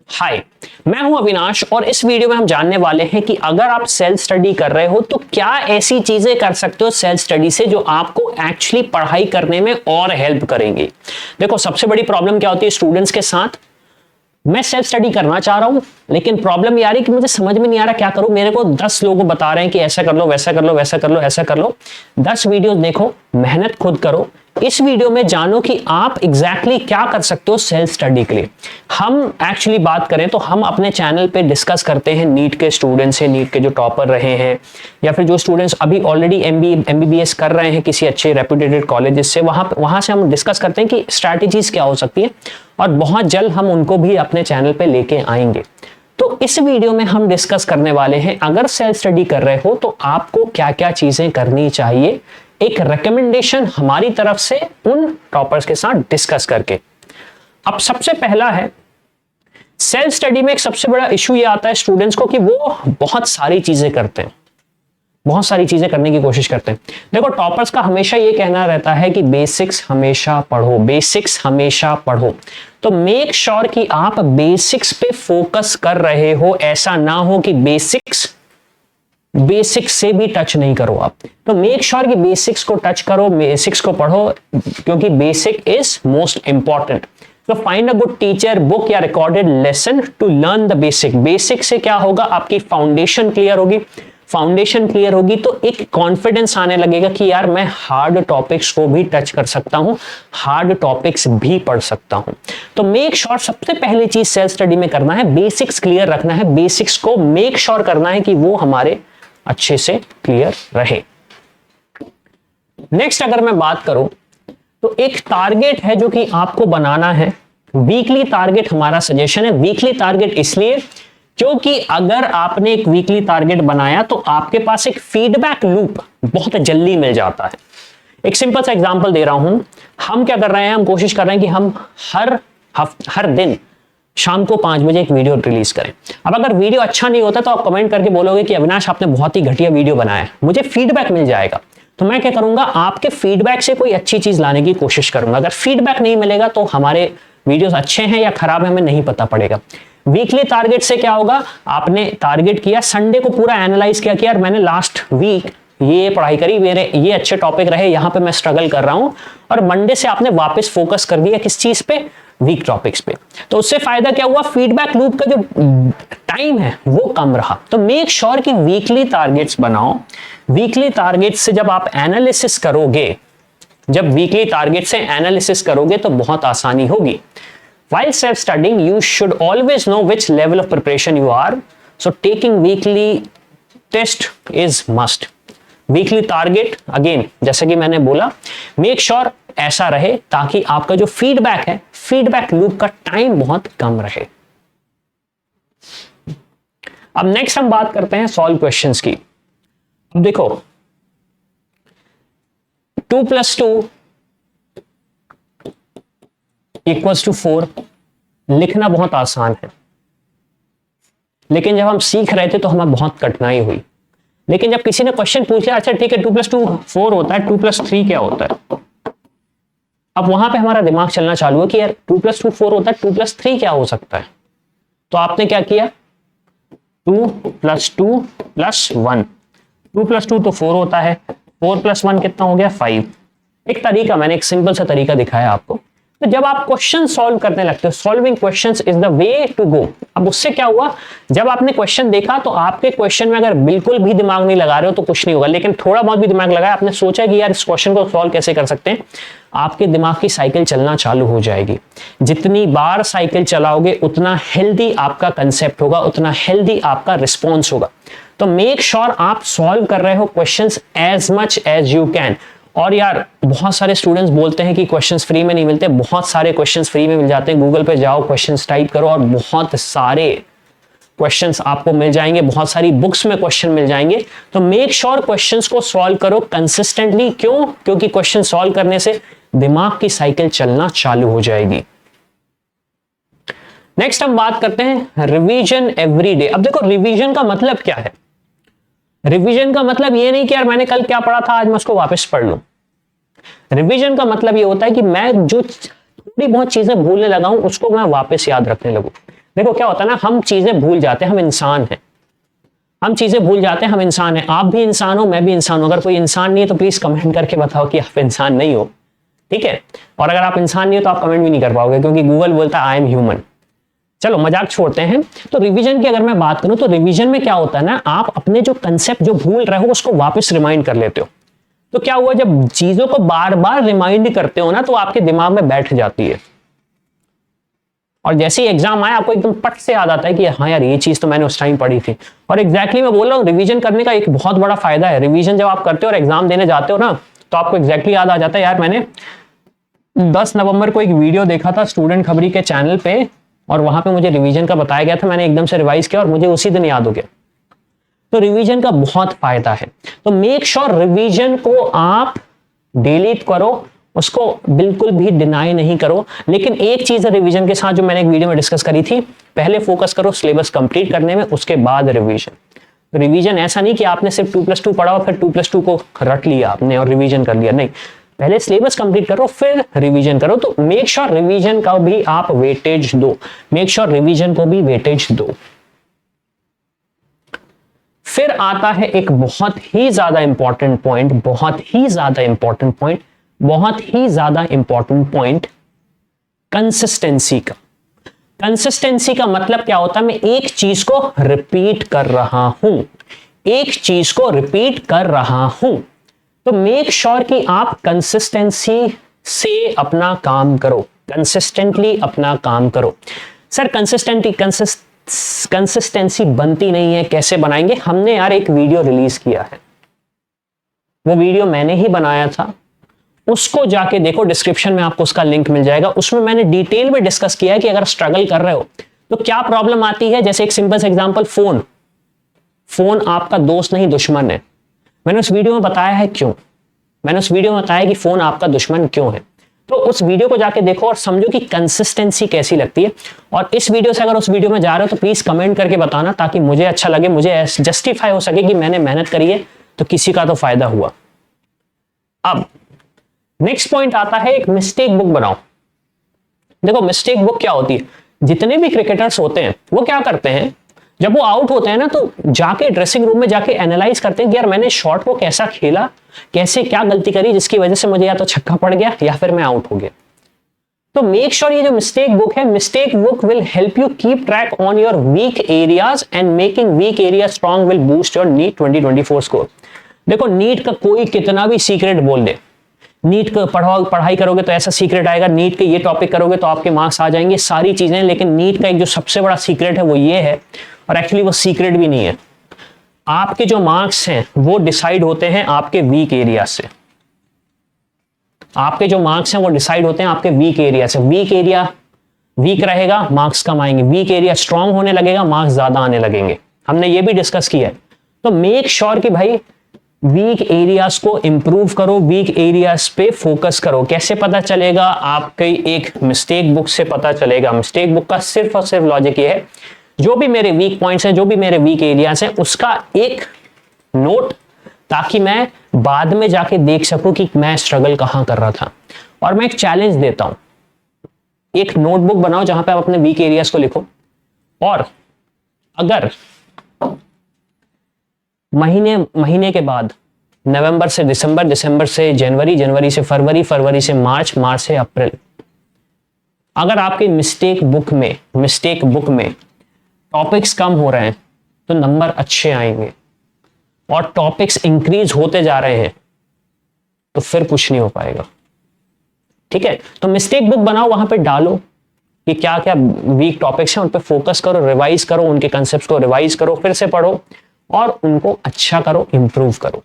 हाय, मैं हूं अविनाश और इस वीडियो में हम जानने वाले हैं कि अगर आप सेल्फ स्टडी कर रहे हो तो क्या ऐसी चीजें कर सकते हो सेल्फ स्टडी से जो आपको एक्चुअली पढ़ाई करने में और हेल्प करेंगी। देखो, सबसे बड़ी प्रॉब्लम क्या होती है स्टूडेंट्स के साथ, मैं सेल्फ स्टडी करना चाह रहा हूं लेकिन प्रॉब्लम ये आ रही कि मुझे समझ में नहीं आ रहा क्या करूं। मेरे को 10 लोग बता रहे हैं कि ऐसा कर लो, वैसा कर लो, वैसा कर लो, ऐसा कर लो। 10 वीडियोस देखो, मेहनत खुद करो। इस वीडियो में जानो कि आप एग्जैक्टली क्या कर सकते हो सेल्फ स्टडी के लिए। हम एक्चुअली बात करें तो हम अपने चैनल पे डिस्कस करते हैं नीट के स्टूडेंट्स हैं, नीट के जो टॉपर रहे हैं या फिर जो स्टूडेंट्स अभी ऑलरेडी एमबीबीएस कर रहे हैं किसी अच्छे रेप्यूटेड कॉलेजेस से, वहां से हम डिस्कस करते हैं कि स्ट्रैटेजीज क्या हो सकती है और बहुत जल्द हम उनको भी अपने चैनल पे लेके आएंगे। तो इस वीडियो में हम डिस्कस करने वाले हैं अगर सेल्फ स्टडी कर रहे हो तो आपको क्या क्या चीजें करनी चाहिए, एक रिकमेंडेशन हमारी तरफ से उन टॉपर्स के साथ डिस्कस करके। अब सबसे पहला है, सेल्फ स्टडी में एक सबसे बड़ा इशू ये आता है स्टूडेंट्स को कि वो बहुत सारी चीजें करते हैं, बहुत सारी चीजें करने की कोशिश करते हैं। देखो, टॉपर्स का हमेशा ये कहना रहता है कि बेसिक्स हमेशा पढ़ो, बेसिक्स हमेशा पढ़ो। तो मेक श्योर कि आप बेसिक्स पे फोकस कर रहे हो, ऐसा ना हो कि बेसिक्स से भी टच नहीं करो आप। तो मेक श्योर कि बेसिक्स को टच करो, बेसिक्स को पढ़ो, क्योंकि बेसिक इज मोस्ट इंपॉर्टेंट। तो find a good teacher, book या recorded lesson to learn the basic. Basic से क्या होगा, आपकी फाउंडेशन क्लियर होगी। फाउंडेशन क्लियर होगी तो एक कॉन्फिडेंस आने लगेगा कि यार मैं हार्ड टॉपिक्स को भी टच कर सकता हूं, हार्ड टॉपिक्स भी पढ़ सकता हूं। तो मेक श्योर सबसे पहली चीज सेल्फ स्टडी में करना है, बेसिक्स क्लियर रखना है। बेसिक्स को मेक श्योर करना है कि वो हमारे अच्छे से क्लियर रहे। नेक्स्ट अगर मैं बात करूं तो एक टारगेट है जो कि आपको बनाना है, वीकली टारगेट हमारा सजेशन है। वीकली टारगेट इसलिए क्योंकि अगर आपने एक वीकली टारगेट बनाया तो आपके पास एक फीडबैक लूप बहुत जल्दी मिल जाता है। एक सिंपल सा एग्जांपल दे रहा हूं, हम क्या कर रहे हैं, हम कोशिश कर रहे हैं कि हम हर दिन शाम को 5 बजे एक वीडियो रिलीज करें। अब अगर वीडियो अच्छा नहीं होता तो आप कमेंट करके बोलोगे कि अविनाश आपने बहुत ही घटिया वीडियो बनाया है, मुझे फीडबैक मिल जाएगा। तो मैं क्या करूंगा, आपके फीडबैक से कोई अच्छी चीज लाने की कोशिश करूंगा। अगर फीडबैक नहीं मिलेगा तो हमारे वीडियोस अच्छे हैं या खराब है हमें नहीं पता पड़ेगा। वीकली टारगेट से क्या होगा, आपने टारगेट किया, संडे को पूरा एनालाइज किया कि यार मैंने लास्ट वीक ये पढ़ाई करी, मेरे ये अच्छे टॉपिक रहे, यहां पे मैं स्ट्रगल कर रहा हूं, और मंडे से आपने वापस फोकस कर दिया किस चीज पे, वीक टॉपिक्स पे। तो उससे फायदा क्या हुआ, फीडबैक लूप का जो टाइम है वो कम रहा। तो मेक श्योर कि वीकली टारगेट्स बनाओ। वीकली टारगेट से जब आप एनालिसिस करोगे, जब वीकली टारगेट से एनालिसिस करोगे तो बहुत आसानी होगी। While self-studying, you should always know which level of preparation you are. So taking weekly test is must. Weekly target, again, जैसे कि मैंने बोला, make sure ऐसा रहे ताकि आपका जो फीडबैक है, फीडबैक लूप का टाइम बहुत कम रहे। अब नेक्स्ट हम बात करते हैं सॉल्व क्वेश्चंस की। अब देखो, 2 + 2 = 4 लिखना बहुत आसान है, लेकिन जब हम सीख रहे थे तो हमें बहुत कठिनाई हुई। लेकिन जब किसी ने क्वेश्चन पूछा, अच्छा ठीक है 2 + 2 4 होता है, 2 + 3 क्या होता है, अब वहां पे हमारा दिमाग चलना चालू है कि यार 2 + 2 4 होता है, 2 + 3 क्या हो सकता है। तो आपने क्या किया, 2 + 2 + 1, 2 + 2 तो 4 होता है, 4 + 1 कितना हो गया, 5। एक तरीका, मैंने एक सिंपल सा तरीका दिखाया आपको। तो जब आप क्वेश्चन सॉल्व करने लगते हो, solving questions is the way to go. अब उससे क्या हुआ, जब आपने क्वेश्चन देखा तो आपके क्वेश्चन में अगर बिल्कुल भी दिमाग नहीं लगा रहे हो तो कुछ नहीं होगा, लेकिन थोड़ा बहुत भी दिमाग लगाया, आपने सोचा कि यार इस क्वेश्चन को सॉल्व कैसे कर सकते हैं, आपके दिमाग की साइकिल चलना चालू हो जाएगी। जितनी बार साइकिल चलाओगे उतना हेल्दी आपका कंसेप्ट होगा, उतना हेल्दी आपका रिस्पॉन्स होगा। तो मेक श्योर आप सॉल्व कर रहे हो questions as much as you can. और यार बहुत सारे स्टूडेंट्स बोलते हैं कि क्वेश्चंस फ्री में नहीं मिलते, बहुत सारे क्वेश्चंस फ्री में मिल जाते हैं। गूगल पे जाओ, क्वेश्चंस टाइप करो और बहुत सारे क्वेश्चंस आपको मिल जाएंगे, बहुत सारी बुक्स में क्वेश्चन मिल जाएंगे। तो मेक श्योर क्वेश्चंस को सॉल्व करो कंसिस्टेंटली। क्यों, क्योंकि क्वेश्चन सॉल्व करने से दिमाग की साइकिल चलना चालू हो जाएगी। नेक्स्ट हम बात करते हैं रिवीजन एवरी डे। अब देखो, रिवीजन का मतलब क्या है, रिवीजन का मतलब ये नहीं कि यार मैंने कल क्या पढ़ा था आज मैं उसको वापस पढ़ लूं। रिवीजन का मतलब ये होता है कि मैं जो थोड़ी बहुत चीजें भूलने लगा हूं उसको मैं वापस याद रखने लगूं। देखो क्या होता है ना, हम चीजें भूल जाते हैं, हम इंसान हैं, हम चीजें भूल जाते हैं, हम इंसान हैं। आप भी इंसान हो, मैं भी इंसान हूं। अगर कोई इंसान नहीं है तो प्लीज कमेंट करके बताओ कि आप इंसान नहीं हो, ठीक है। और अगर आप इंसान नहीं हो तो आप कमेंट भी नहीं कर पाओगे, क्योंकि गूगल बोलता है आई एम ह्यूमन। चलो मजाक छोड़ते हैं। तो रिवीजन की अगर मैं बात करूं तो रिवीजन में क्या होता है ना, आप अपने जो कंसेप्ट जो भूल रहे हो उसको वापस रिमाइंड कर लेते हो। तो क्या हुआ, जब चीजों को बार बार रिमाइंड करते हो ना तो आपके दिमाग में बैठ जाती है, और जैसे ही एग्जाम आए आपको एकदम पट से याद आता है कि हाँ यार ये चीज तो मैंने उस टाइम पढ़ी थी। और एग्जैक्टली मैं बोल रहा हूँ, रिवीजन करने का एक बहुत बड़ा फायदा है। रिवीजन जब आप करते हो और एग्जाम देने जाते हो ना, तो आपको एग्जैक्टली याद आ जाता है, यार मैंने 10 नवंबर को एक वीडियो देखा था स्टूडेंट खबरी के चैनल पे, और वहां पे मुझे रिवीजन का बताया गया था, मैंने एकदम से रिवाइज किया और मुझे उसी दिन याद हो गया। तो रिवीजन का बहुत फायदा है। तो मेक श्योर रिवीजन को आप डेली करो, उसको बिल्कुल भी डिनाई नहीं करो। लेकिन एक चीज है रिवीजन के साथ जो मैंने एक वीडियो में डिस्कस करी थी, पहले फोकस करो सिलेबस कंप्लीट करने में, उसके बाद रिवीजन। रिवीजन ऐसा नहीं कि आपने सिर्फ 2+2 पढ़ा और फिर 2+2 को रट लिया आपने और रिवीजन कर लिया, नहीं, पहले सिलेबस कंप्लीट करो फिर रिवीजन करो। तो मेक श्योर रिवीजन का भी आप वेटेज दो, मेक श्योर रिवीजन को भी वेटेज दो। फिर आता है एक बहुत ही ज्यादा इंपॉर्टेंट पॉइंट, बहुत ही ज्यादा इंपॉर्टेंट पॉइंट, बहुत ही ज्यादा इंपॉर्टेंट पॉइंट, कंसिस्टेंसी का। कंसिस्टेंसी का मतलब क्या होता है, मैं एक चीज को रिपीट कर रहा हूं, एक चीज को रिपीट कर रहा हूं। तो मेक श्योर कि आप कंसिस्टेंसी से अपना काम करो, कंसिस्टेंटली अपना काम करो। सर कंसिस्टेंसी बनती नहीं है, कैसे बनाएंगे? हमने यार एक वीडियो रिलीज किया है, वो वीडियो मैंने ही बनाया था, उसको जाके देखो, डिस्क्रिप्शन में आपको उसका लिंक मिल जाएगा। उसमें मैंने डिटेल में डिस्कस किया है कि अगर स्ट्रगल कर रहे हो तो क्या प्रॉब्लम आती है। जैसे एक सिंपल सा एग्जांपल, फोन आपका दोस्त नहीं दुश्मन है। मैंने उस वीडियो में बताया है क्यों, मैंने उस वीडियो में बताया कि फोन आपका दुश्मन क्यों है। तो उस वीडियो को जाके देखो और समझो कि कंसिस्टेंसी कैसी लगती है। और इस वीडियो से अगर उस वीडियो में जा रहे हो तो प्लीज कमेंट करके बताना, ताकि मुझे अच्छा लगे, मुझे जस्टिफाई हो सके कि मैंने मेहनत करी है तो किसी का तो फायदा हुआ। अब नेक्स्ट पॉइंट आता है, एक मिस्टेक बुक बनाओ। देखो मिस्टेक बुक क्या होती है, जितने भी क्रिकेटर्स होते हैं वो क्या करते हैं, जब वो आउट होते हैं ना तो जाके ड्रेसिंग रूम में जाके एनालाइज करते हैं कि यार मैंने शॉट को कैसा खेला, कैसे क्या गलती करी जिसकी वजह से मुझे या तो छक्का पड़ गया या फिर मैं आउट हो गया। तो मेक श्योर ये जो मिस्टेक बुक है, mistake book will help you keep track on your weak areas and making weak area strong will boost your NEET 2024 score. देखो नीट का कोई कितना भी सीक्रेट बोल दे, नीट का पढ़ाई करोगे तो ऐसा सीक्रेट आएगा, नीट के ये टॉपिक करोगे तो आपके मार्क्स आ जाएंगे, सारी चीजें, लेकिन नीट का एक जो सबसे बड़ा सीक्रेट है वो ये है, और एक्चुअली वो सीक्रेट भी नहीं है, आपके जो मार्क्स हैं वो डिसाइड होते हैं आपके वीक एरिया से। आपके जो मार्क्स हैं वो डिसाइड होते हैं आपके वीक एरिया से। वीक एरिया वीक रहेगा, मार्क्स कम आएंगे, वीक एरिया स्ट्रांग होने लगेगा, मार्क्स ज्यादा आने लगेंगे। हमने ये भी डिस्कस किया है। तो मेक श्योर कि भाई वीक एरियाज को इंप्रूव करो, वीक एरियाज पे फोकस करो। कैसे पता चलेगा? आपके एक मिस्टेक बुक से पता चलेगा। मिस्टेक बुक का सिर्फ और सिर्फ लॉजिक ये है, जो भी मेरे वीक पॉइंट्स हैं, जो भी मेरे वीक एरियाज हैं, उसका एक नोट, ताकि मैं बाद में जाके देख सकूं कि मैं स्ट्रगल कहां कर रहा था। और मैं एक चैलेंज देता हूं, एक नोटबुक बनाओ जहां पे आप अपने वीक एरियाज को लिखो, और अगर महीने के बाद नवंबर से दिसंबर, दिसंबर से जनवरी, जनवरी से फरवरी, फरवरी से मार्च, मार्च से अप्रैल, अगर आपके मिस्टेक बुक में टॉपिक्स कम हो रहे हैं तो नंबर अच्छे आएंगे, और टॉपिक्स इंक्रीज होते जा रहे हैं तो फिर कुछ नहीं हो पाएगा। ठीक है, तो मिस्टेक बुक बनाओ, वहां पे डालो कि क्या क्या वीक टॉपिक्स हैं, उन पे फोकस करो, रिवाइज करो, उनके कंसेप्ट्स को रिवाइज करो, फिर से पढ़ो और उनको अच्छा करो, इंप्रूव करो।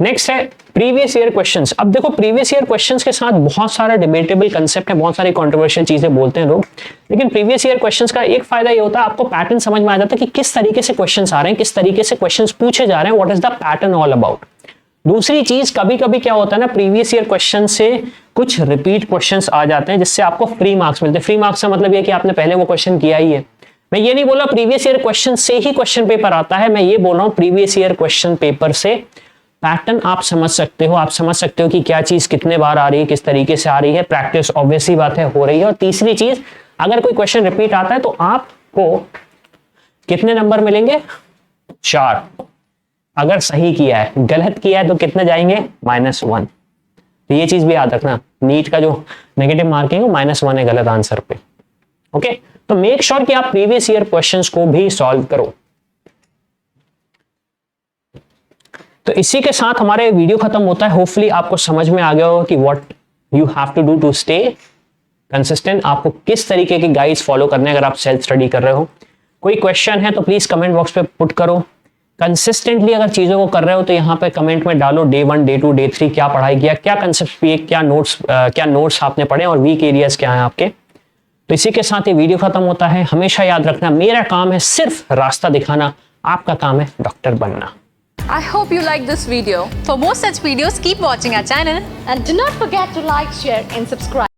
नेक्स्ट है प्रीवियस ईयर क्वेश्चंस। अब देखो प्रीवियस ईयर क्वेश्चंस के साथ बहुत सारा डिबेटेबल कंसेप्ट है, बहुत सारी कंट्रोवर्शियल चीजें बोलते हैं लोग, लेकिन प्रीवियस ईयर क्वेश्चंस का एक फायदा ये होता है, आपको पैटर्न समझ में आ जाता है कि किस तरीके से क्वेश्चंस आ रहे हैं, किस तरीके से क्वेश्चंस पूछे जा रहे हैं, what is the pattern all about. दूसरी चीज, कभी कभी क्या होता है ना, प्रीवियस ईयर क्वेश्चन से कुछ रिपीट क्वेश्चंस आ जाते हैं जिससे आपको फ्री मार्क्स मिलते हैं। फ्री मार्क्स का मतलब ये कि आपने पहले वो क्वेश्चन किया ही है। मैं ये नहीं बोल रहा प्रीवियस ईयर क्वेश्चन से ही क्वेश्चन पेपर आता है, मैं ये बोल रहा हूं प्रीवियस ईयर क्वेश्चन पेपर से पैटर्न आप समझ सकते हो, आप समझ सकते हो कि क्या चीज कितने बार आ रही है, किस तरीके से आ रही है, प्रैक्टिस ऑब्वियसली बात है हो रही है। और तीसरी चीज, अगर कोई क्वेश्चन रिपीट आता है तो आपको कितने नंबर मिलेंगे? 4। अगर सही किया है, गलत किया है तो कितने जाएंगे? -1। तो ये चीज भी याद रखना, नीट का जो नेगेटिव मार्किंग है -1 है गलत आंसर पे। ओके, तो मेक श्योर कि आप प्रीवियस ईयर क्वेश्चंस को भी सॉल्व करो। तो इसी के साथ हमारे वीडियो खत्म होता है। होपफुली आपको समझ में आ गया होगा कि what you have to do to stay consistent, आपको किस तरीके के गाइड्स फॉलो करने अगर आप सेल्फ स्टडी कर रहे हो। कोई क्वेश्चन है तो प्लीज कमेंट बॉक्स पे पुट करो। कंसिस्टेंटली अगर चीजों को कर रहे हो तो यहाँ पे कमेंट में डालो डे 1, डे 2, डे 3 क्या पढ़ाई किया, क्या कंसेप्ट किए, क्या नोट्स आपने पढ़े और वीक एरियाज क्या है आपके। तो इसी के साथ ये वीडियो खत्म होता है। हमेशा याद रखना, मेरा काम है सिर्फ रास्ता दिखाना, आपका काम है डॉक्टर बनना। I hope you like this video. For more such videos, keep watching our channel. And do not forget to like, share and subscribe.